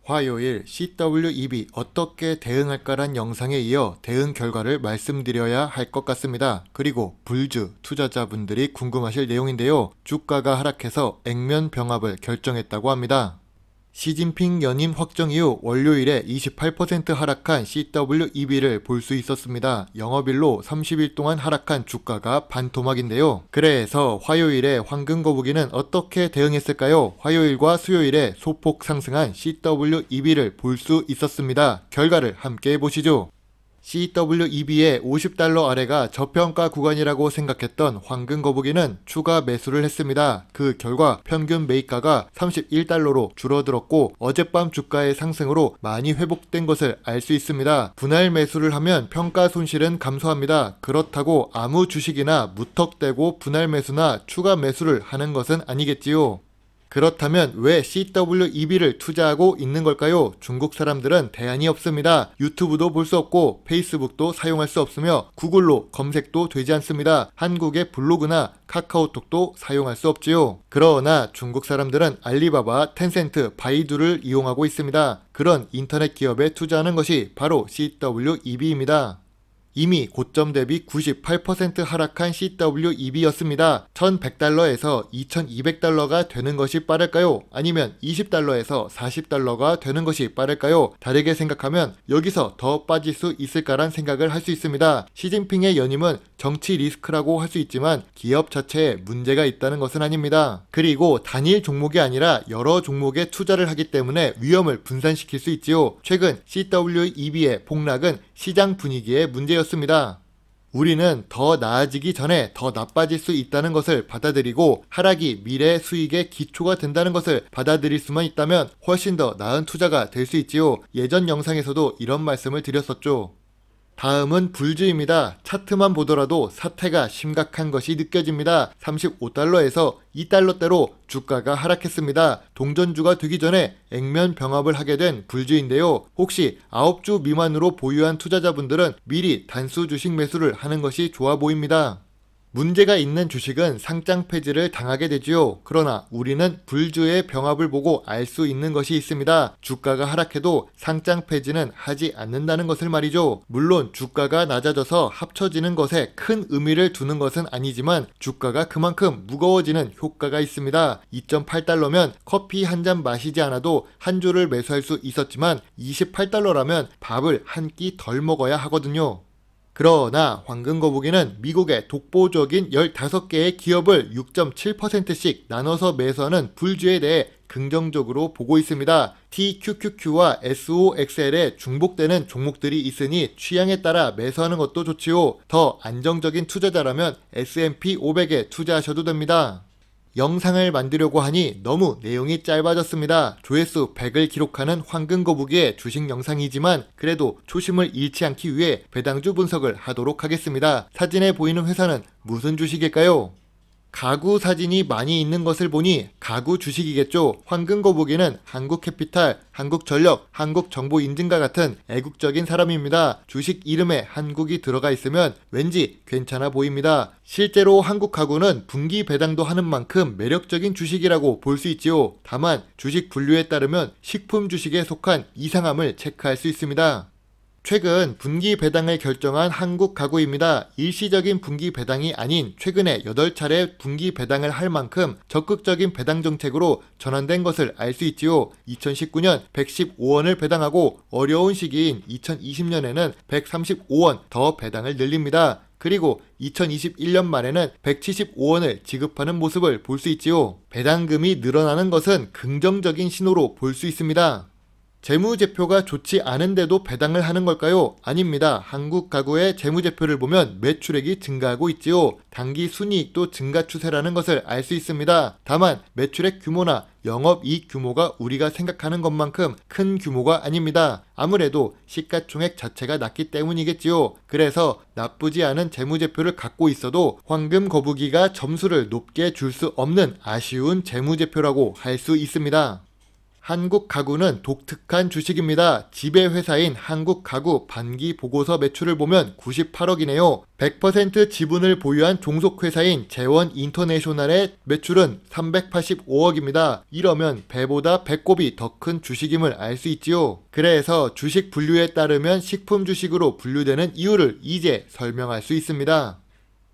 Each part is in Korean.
화요일 CWEB 어떻게 대응할까란 영상에 이어 대응 결과를 말씀드려야 할 것 같습니다. 그리고 불주 투자자분들이 궁금하실 내용인데요. 주가가 하락해서 액면 병합을 결정했다고 합니다. 시진핑 연임 확정 이후 월요일에 28% 하락한 CWEB를 볼 수 있었습니다. 영업일로 30일 동안 하락한 주가가 반토막인데요. 그래서 화요일에 황금 거북이는 어떻게 대응했을까요? 화요일과 수요일에 소폭 상승한 CWEB를 볼 수 있었습니다. 결과를 함께 보시죠. CWEB의 50달러 아래가 저평가 구간이라고 생각했던 황금 거북이는 추가 매수를 했습니다. 그 결과 평균 매입가가 31달러로 줄어들었고 어젯밤 주가의 상승으로 많이 회복된 것을 알 수 있습니다. 분할 매수를 하면 평가 손실은 감소합니다. 그렇다고 아무 주식이나 무턱대고 분할 매수나 추가 매수를 하는 것은 아니겠지요. 그렇다면 왜 CWEB를 투자하고 있는 걸까요? 중국 사람들은 대안이 없습니다. 유튜브도 볼 수 없고 페이스북도 사용할 수 없으며 구글로 검색도 되지 않습니다. 한국의 블로그나 카카오톡도 사용할 수 없지요. 그러나 중국 사람들은 알리바바, 텐센트, 바이두를 이용하고 있습니다. 그런 인터넷 기업에 투자하는 것이 바로 CWEB입니다. 이미 고점 대비 98% 하락한 CWEB였습니다. 1100달러에서 2200달러가 되는 것이 빠를까요? 아니면 20달러에서 40달러가 되는 것이 빠를까요? 다르게 생각하면 여기서 더 빠질 수 있을까란 생각을 할 수 있습니다. 시진핑의 연임은 정치 리스크라고 할 수 있지만 기업 자체에 문제가 있다는 것은 아닙니다. 그리고 단일 종목이 아니라 여러 종목에 투자를 하기 때문에 위험을 분산시킬 수 있지요. 최근 CWEB의 폭락은 시장 분위기의 문제였습니다. 우리는 더 나아지기 전에 더 나빠질 수 있다는 것을 받아들이고 하락이 미래 수익의 기초가 된다는 것을 받아들일 수만 있다면 훨씬 더 나은 투자가 될 수 있지요. 예전 영상에서도 이런 말씀을 드렸었죠. 다음은 불주입니다. 차트만 보더라도 사태가 심각한 것이 느껴집니다. 35달러에서 2달러대로 주가가 하락했습니다. 동전주가 되기 전에 액면 병합을 하게 된 불주인데요. 혹시 9주 미만으로 보유한 투자자분들은 미리 단수 주식 매수를 하는 것이 좋아 보입니다. 문제가 있는 주식은 상장 폐지를 당하게 되지요. 그러나 우리는 불주의 병합을 보고 알 수 있는 것이 있습니다. 주가가 하락해도 상장 폐지는 하지 않는다는 것을 말이죠. 물론 주가가 낮아져서 합쳐지는 것에 큰 의미를 두는 것은 아니지만 주가가 그만큼 무거워지는 효과가 있습니다. 2.8달러면 커피 한 잔 마시지 않아도 한 주를 매수할 수 있었지만 28달러라면 밥을 한 끼 덜 먹어야 하거든요. 그러나 황금 거북이는 미국의 독보적인 15개의 기업을 6.7%씩 나눠서 매수하는 불주에 대해 긍정적으로 보고 있습니다. TQQQ와 SOXL에 중복되는 종목들이 있으니 취향에 따라 매수하는 것도 좋지요. 더 안정적인 투자자라면 S&P 500에 투자하셔도 됩니다. 영상을 만들려고 하니 너무 내용이 짧아졌습니다. 조회수 100을 기록하는 황금 거북이의 주식 영상이지만 그래도 초심을 잃지 않기 위해 배당주 분석을 하도록 하겠습니다. 사진에 보이는 회사는 무슨 주식일까요? 가구 사진이 많이 있는 것을 보니 가구 주식이겠죠. 황금 거북이는 한국캐피탈, 한국전력, 한국정보인증과 같은 애국적인 사람입니다. 주식 이름에 한국이 들어가 있으면 왠지 괜찮아 보입니다. 실제로 한국 가구는 분기 배당도 하는 만큼 매력적인 주식이라고 볼 수 있지요. 다만 주식 분류에 따르면 식품 주식에 속한 이상함을 체크할 수 있습니다. 최근 분기 배당을 결정한 한국 가구입니다. 일시적인 분기 배당이 아닌 최근에 8차례 분기 배당을 할 만큼 적극적인 배당 정책으로 전환된 것을 알 수 있지요. 2019년 115원을 배당하고 어려운 시기인 2020년에는 135원 더 배당을 늘립니다. 그리고 2021년 말에는 175원을 지급하는 모습을 볼 수 있지요. 배당금이 늘어나는 것은 긍정적인 신호로 볼 수 있습니다. 재무제표가 좋지 않은데도 배당을 하는 걸까요? 아닙니다. 한국 가구의 재무제표를 보면 매출액이 증가하고 있지요. 단기 순이익도 증가 추세라는 것을 알 수 있습니다. 다만 매출액 규모나 영업이익 규모가 우리가 생각하는 것만큼 큰 규모가 아닙니다. 아무래도 시가총액 자체가 낮기 때문이겠지요. 그래서 나쁘지 않은 재무제표를 갖고 있어도 황금 거북이가 점수를 높게 줄 수 없는 아쉬운 재무제표라고 할 수 있습니다. 한국가구는 독특한 주식입니다. 지배회사인 한국가구 반기 보고서 매출을 보면 98억이네요. 100% 지분을 보유한 종속회사인 재원인터내셔널의 매출은 385억입니다. 이러면 배보다 배꼽이 더 큰 주식임을 알 수 있지요. 그래서 주식 분류에 따르면 식품 주식으로 분류되는 이유를 이제 설명할 수 있습니다.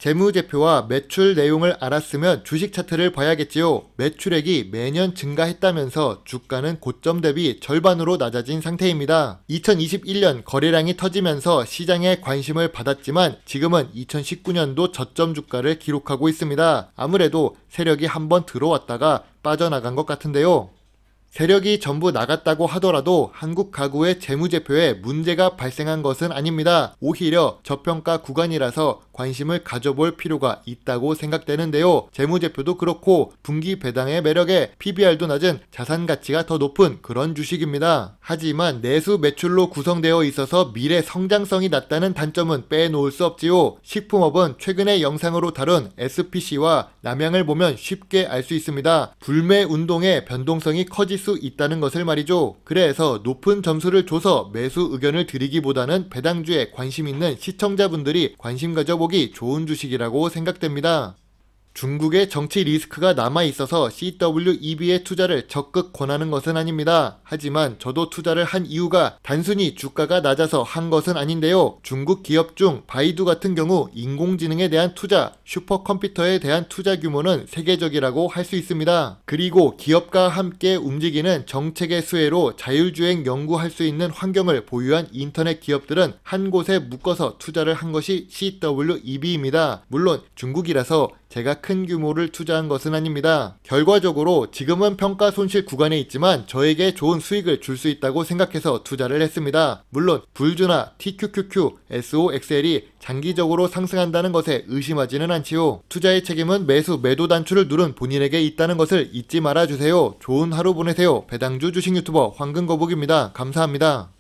재무제표와 매출 내용을 알았으면 주식 차트를 봐야겠지요. 매출액이 매년 증가했다면서 주가는 고점 대비 절반으로 낮아진 상태입니다. 2021년 거래량이 터지면서 시장에 관심을 받았지만 지금은 2019년도 저점 주가를 기록하고 있습니다. 아무래도 세력이 한번 들어왔다가 빠져나간 것 같은데요. 세력이 전부 나갔다고 하더라도 한국가구의 재무제표에 문제가 발생한 것은 아닙니다. 오히려 저평가 구간이라서 관심을 가져볼 필요가 있다고 생각되는데요. 재무제표도 그렇고 분기 배당의 매력에 PBR도 낮은 자산 가치가 더 높은 그런 주식입니다. 하지만 내수 매출로 구성되어 있어서 미래 성장성이 낮다는 단점은 빼놓을 수 없지요. 식품업은 최근의 영상으로 다룬 SPC와 남양을 보면 쉽게 알 수 있습니다. 불매 운동의 변동성이 커질 수 있다는 것을 말이죠. 그래서 높은 점수를 줘서 매수 의견을 드리기보다는 배당주에 관심 있는 시청자분들이 관심 가져보기 좋은 주식이라고 생각됩니다. 중국의 정치 리스크가 남아있어서 CWEB의 투자를 적극 권하는 것은 아닙니다. 하지만 저도 투자를 한 이유가 단순히 주가가 낮아서 한 것은 아닌데요. 중국 기업 중 바이두 같은 경우 인공지능에 대한 투자, 슈퍼컴퓨터에 대한 투자 규모는 세계적이라고 할 수 있습니다. 그리고 기업과 함께 움직이는 정책의 수혜로 자율주행 연구할 수 있는 환경을 보유한 인터넷 기업들은 한 곳에 묶어서 투자를 한 것이 CWEB입니다. 물론 중국이라서 제가 큰 규모를 투자한 것은 아닙니다. 결과적으로 지금은 평가 손실 구간에 있지만 저에게 좋은 수익을 줄 수 있다고 생각해서 투자를 했습니다. 물론 불주나 TQQQ, SOXL이 장기적으로 상승한다는 것에 의심하지는 않지요. 투자의 책임은 매수, 매도 단추를 누른 본인에게 있다는 것을 잊지 말아주세요. 좋은 하루 보내세요. 배당주 주식 유튜버 황금거북입니다. 감사합니다.